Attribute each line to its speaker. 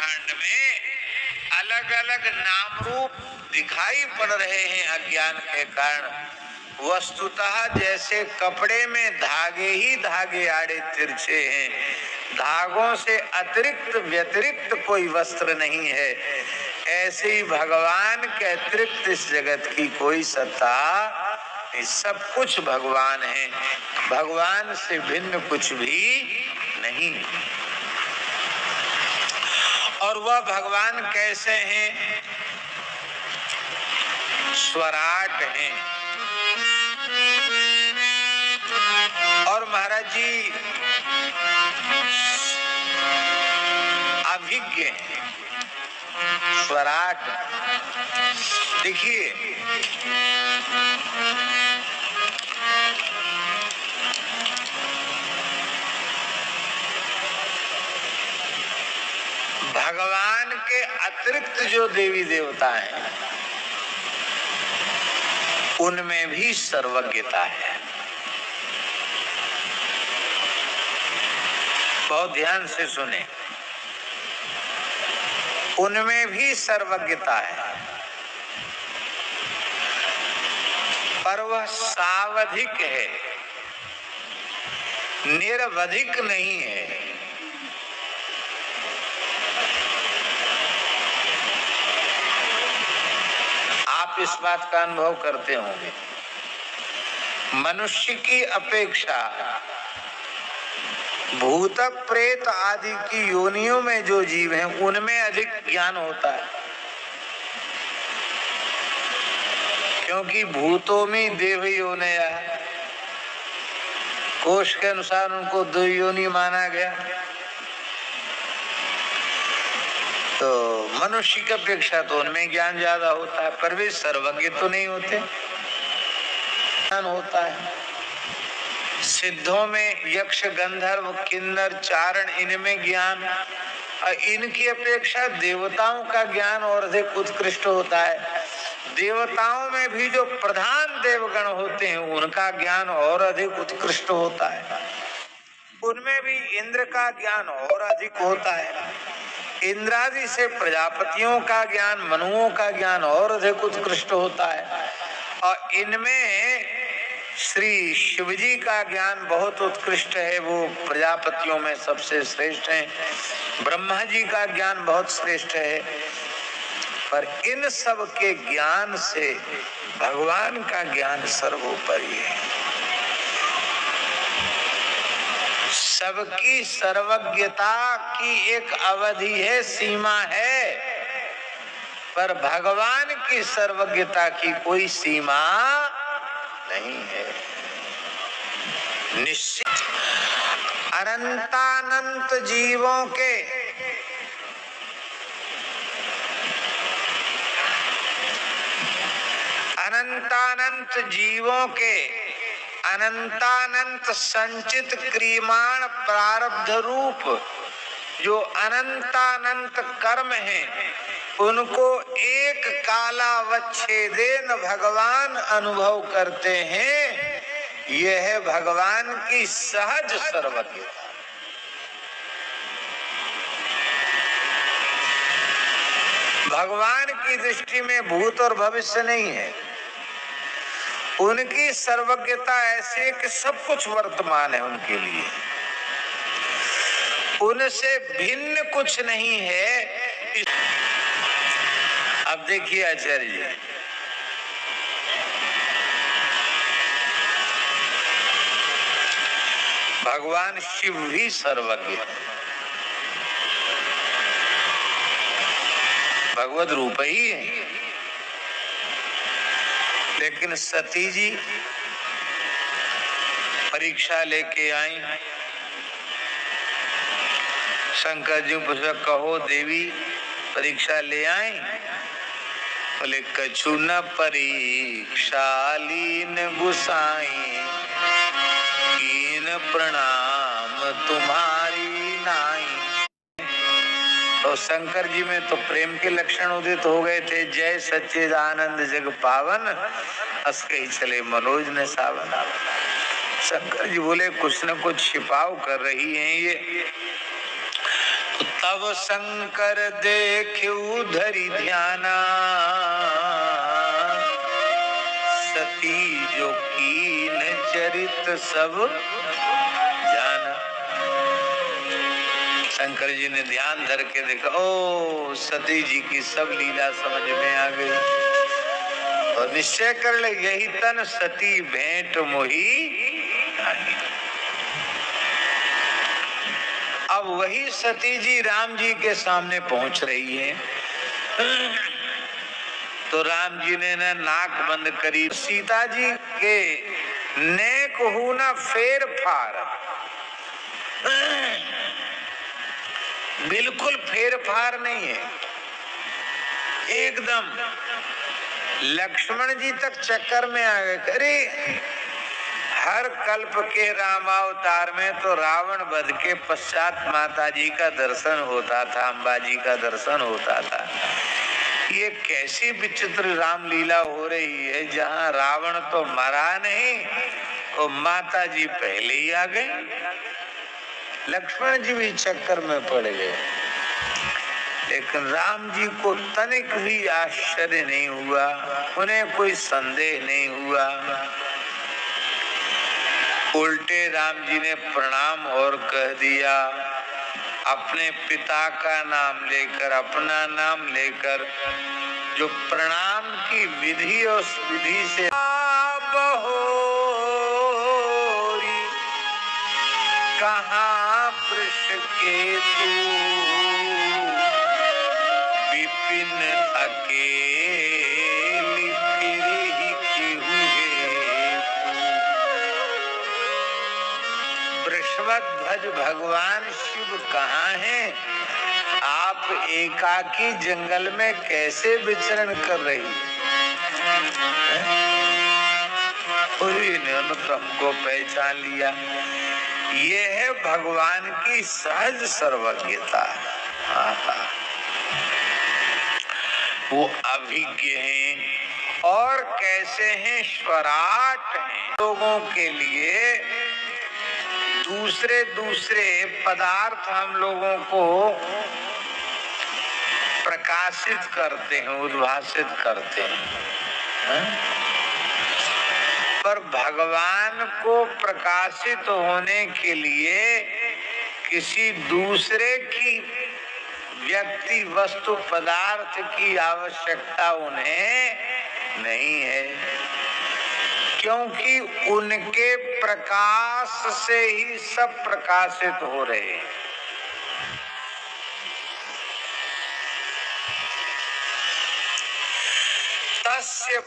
Speaker 1: कांड में अलग अलग नाम रूप दिखाई पड़ रहे हैं अज्ञान के कारण। वस्तुतः जैसे कपड़े में धागे ही धागे आड़े तिरछे हैं, धागों से अतिरिक्त व्यतिरिक्त कोई वस्त्र नहीं है, ऐसे ही भगवान के अतिरिक्त इस जगत की कोई सत्ता, सब कुछ भगवान है, भगवान से भिन्न कुछ भी नहीं। और वह भगवान कैसे हैं? स्वराट हैं। और महाराज जी अभिज्ञ हैं, स्वराट। देखिए भगवान के अतिरिक्त जो देवी देवता हैं उनमें भी सर्वज्ञता है। बहुत ध्यान से सुने, उनमें भी सर्वज्ञता है, पर वह सावधिक है, निरवधिक नहीं है। आप इस बात का अनुभव करते होंगे, मनुष्य की अपेक्षा भूत प्रेत आदि की योनियों में जो जीव हैं उनमें अधिक ज्ञान होता है, क्योंकि भूतों में देव योनिया, कोश के अनुसार उनको दो योनि माना गया। तो मनुष्य की अपेक्षा तो उनमें ज्ञान ज्यादा होता है, पर वे सर्वज्ञ तो नहीं होते। ज्ञान होता है सिद्धों में, यक्ष गंधर्व किन्नर चारण, इनमें ज्ञान, और इनकी अपेक्षा देवताओं का ज्ञान और अधिक उत्कृष्ट होता है। देवताओं में भी जो प्रधान देवगण होते हैं उनका ज्ञान और अधिक उत्कृष्ट होता है, उनमें भी इंद्र का ज्ञान और अधिक होता है। इंद्रादि से प्रजापतियों का ज्ञान, मनुओं का ज्ञान और अधिक उत्कृष्ट होता है। और इनमें श्री शिवजी का ज्ञान बहुत उत्कृष्ट है, वो प्रजापतियों में सबसे श्रेष्ठ हैं। ब्रह्मा जी का ज्ञान बहुत श्रेष्ठ है, पर इन सब के ज्ञान से भगवान का ज्ञान सर्वोपरि है। सबकी सर्वज्ञता की एक अवधि है, सीमा है, पर भगवान की सर्वज्ञता की कोई सीमा नहीं है। निश्चित अनंतानंत जीवों के अनंतानंत संचित क्रियमाण प्रारब्ध रूप जो अनंतानंत कर्म हैं, उनको एक कालावच्छेदेन भगवान अनुभव करते हैं। यह है भगवान की सहज सर्वज्ञता। भगवान की दृष्टि में भूत और भविष्य नहीं है, उनकी सर्वज्ञता ऐसी है कि सब कुछ वर्तमान है उनके लिए, उनसे भिन्न कुछ नहीं है। अब देखिए आचार्य जी, भगवान शिव भी सर्वज्ञ है, भगवत रूप ही है। लेकिन सती जी परीक्षा लेके आई, शंकर जी पूछा, कहो देवी परीक्षा ले आई? बोले, कछु न परीक्षा लीन गुसाई, कीन प्रणाम तुम्हारी नाई। तो शंकर जी में तो प्रेम के लक्षण उदित हो गए थे। जय सच्चिदानंद जग पावन, हंस के ही चले मनोज ने सावन। शंकर जी बोले, कुछ न कुछ छिपाव कर रही हैं ये। तब शंकर देख्यु धरि ध्याना, सती जो कीन चरित सब जाना। शंकर जी ने ध्यान धर के देखा, ओ सती जी की सब लीला समझ में आ गई और निश्चय कर ले, यही तन सती भेंट मोही। अब वही सती जी राम जी के सामने पहुंच रही है, तो राम जी ने ना नाक बंद करी। सीता जी के नेक हूं ना फेर फार, बिल्कुल फेर फार नहीं है, एकदम। लक्ष्मण जी तक चक्कर में आ गए। अरे हर कल्प के रामावतार में तो रावण वध के पश्चात माता जी का दर्शन होता था, अम्बा जी का दर्शन होता था। ये कैसी विचित्र रामलीला हो रही है जहाँ रावण तो मरा नहीं और माता जी पहले ही आ गए। लक्ष्मण जी भी चक्कर में पड़ गए, लेकिन राम जी को तनिक भी आश्चर्य नहीं हुआ, उन्हें कोई संदेह नहीं हुआ। उल्टे राम जी ने प्रणाम और कह दिया, अपने पिता का नाम लेकर, अपना नाम लेकर, जो प्रणाम की विधि और उस विधि से कहाँ वृष के तू विपिन अकेली फिर ही के हुए। वृषभध्वज भगवान शिव कहाँ हैं? आप एकाकी जंगल में कैसे विचरण कर रही? इन्होंने तो हमको पहचान लिया। ये है भगवान की सहज सर्वज्ञता। वो अभिज्ञ हैं और कैसे हैं, स्वराट हैं। लोगों के लिए दूसरे दूसरे पदार्थ हम लोगों को प्रकाशित करते हैं, उद्भासित करते हैं, पर भगवान को प्रकाशित होने के लिए किसी दूसरे की व्यक्ति वस्तु पदार्थ की आवश्यकता उन्हें नहीं है, क्योंकि उनके प्रकाश से ही सब प्रकाशित हो रहे हैं। तस्य